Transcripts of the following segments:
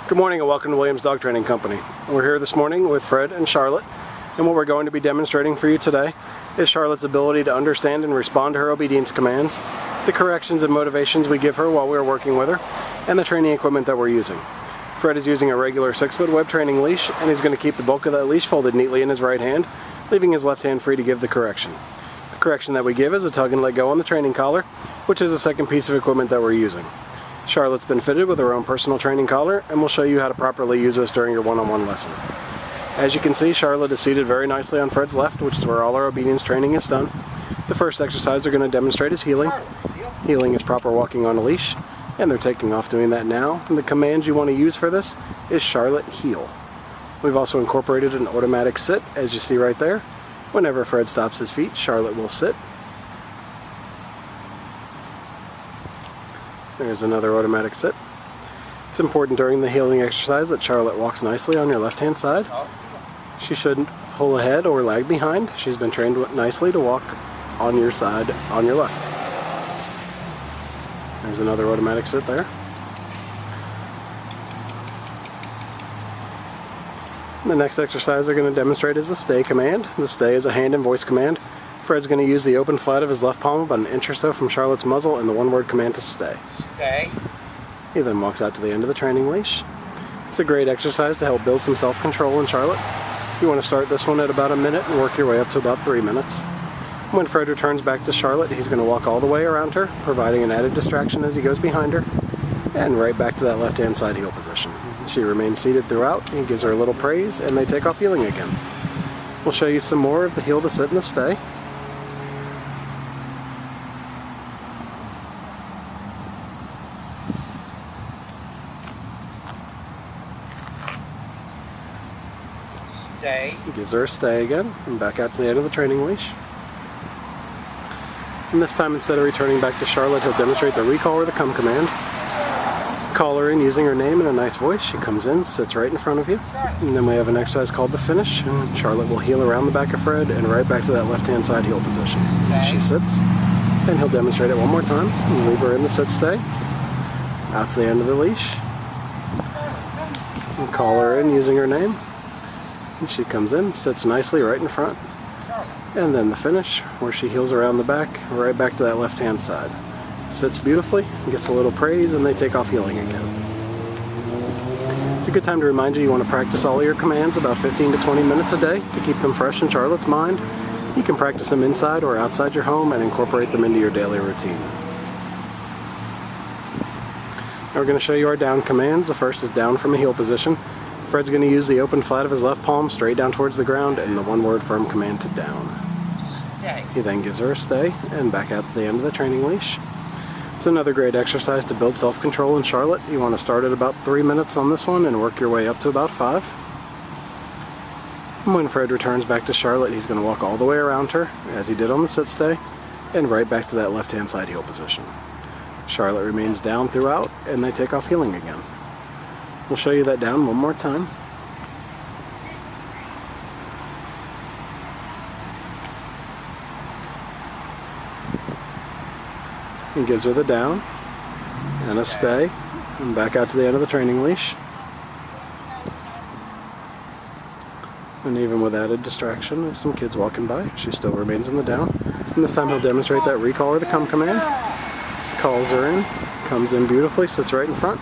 Good morning and welcome to Willaims Dog Training Company. We're here this morning with Fred and Charlotte, and what we're going to be demonstrating for you today is Charlotte's ability to understand and respond to her obedience commands, the corrections and motivations we give her while we're working with her, and the training equipment that we're using. Fred is using a regular 6-foot web training leash, and he's going to keep the bulk of that leash folded neatly in his right hand, leaving his left hand free to give the correction. The correction that we give is a tug and let go on the training collar, which is the second piece of equipment that we're using. Charlotte's been fitted with her own personal training collar, and we'll show you how to properly use this during your one-on-one lesson. As you can see, Charlotte is seated very nicely on Fred's left, which is where all our obedience training is done. The first exercise they're going to demonstrate is heeling. Heeling is proper walking on a leash, and they're taking off doing that now. And the commands you want to use for this is Charlotte heel. We've also incorporated an automatic sit, as you see right there. Whenever Fred stops his feet, Charlotte will sit. There's another automatic sit. It's important during the heeling exercise that Charlotte walks nicely on your left-hand side. She shouldn't pull ahead or lag behind. She's been trained nicely to walk on your side, on your left. There's another automatic sit there. The next exercise they're going to demonstrate is the stay command. The stay is a hand and voice command. Fred's going to use the open flat of his left palm about an inch or so from Charlotte's muzzle and the one-word command to stay. Stay. He then walks out to the end of the training leash. It's a great exercise to help build some self-control in Charlotte. You want to start this one at about a minute and work your way up to about 3 minutes. When Fred returns back to Charlotte, he's going to walk all the way around her, providing an added distraction as he goes behind her, and right back to that left-hand side heel position. She remains seated throughout. He gives her a little praise, and they take off heeling again. We'll show you some more of the heel to sit and the stay. Stay. He gives her a stay again, and back out to the end of the training leash. And this time, instead of returning back to Charlotte, he'll demonstrate the recall or the come command. Call her in using her name in a nice voice. She comes in, sits right in front of you. And then we have an exercise called the finish. And Charlotte will heel around the back of Fred and right back to that left-hand side heel position. She sits, and he'll demonstrate it one more time. And leave her in the sit stay. Out to the end of the leash. And call her in using her name. And she comes in, sits nicely right in front. And then the finish, where she heels around the back, right back to that left-hand side. Sits beautifully, gets a little praise, and they take off heeling again. It's a good time to remind you want to practice all of your commands about 15 to 20 minutes a day to keep them fresh in Charlotte's mind. You can practice them inside or outside your home and incorporate them into your daily routine. Now we're going to show you our down commands. The first is down from a heel position. Fred's going to use the open flat of his left palm straight down towards the ground and the one-word firm command to down. Stay. He then gives her a stay and back out to the end of the training leash. It's another great exercise to build self-control in Charlotte. You want to start at about 3 minutes on this one and work your way up to about 5. And when Fred returns back to Charlotte, he's going to walk all the way around her, as he did on the sit stay, and right back to that left-hand side heel position. Charlotte remains down throughout, and they take off heeling again. We'll show you that down one more time. He gives her the down and a stay and back out to the end of the training leash. And even with added distraction of some kids walking by, she still remains in the down. And this time he'll demonstrate that recall or the come command. Calls her in, comes in beautifully, sits right in front.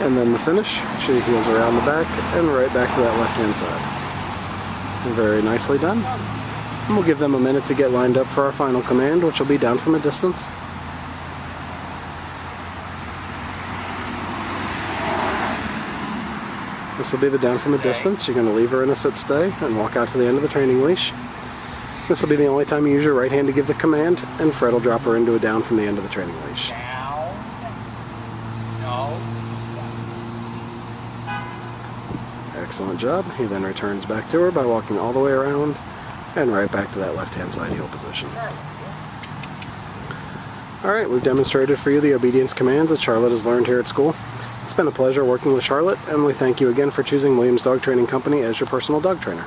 And then the finish, she heels around the back and right back to that left-hand side. Very nicely done. And we'll give them a minute to get lined up for our final command, which will be down from a distance. This will be the down from a distance. You're going to leave her in a sit stay and walk out to the end of the training leash. This will be the only time you use your right hand to give the command, and Fred will drop her into a down from the end of the training leash. Down. No. Excellent job. He then returns back to her by walking all the way around and right back to that left-hand side heel position. Alright, we've demonstrated for you the obedience commands that Charlotte has learned here at school. It's been a pleasure working with Charlotte, and we thank you again for choosing Willaims Dog Training Company as your personal dog trainer.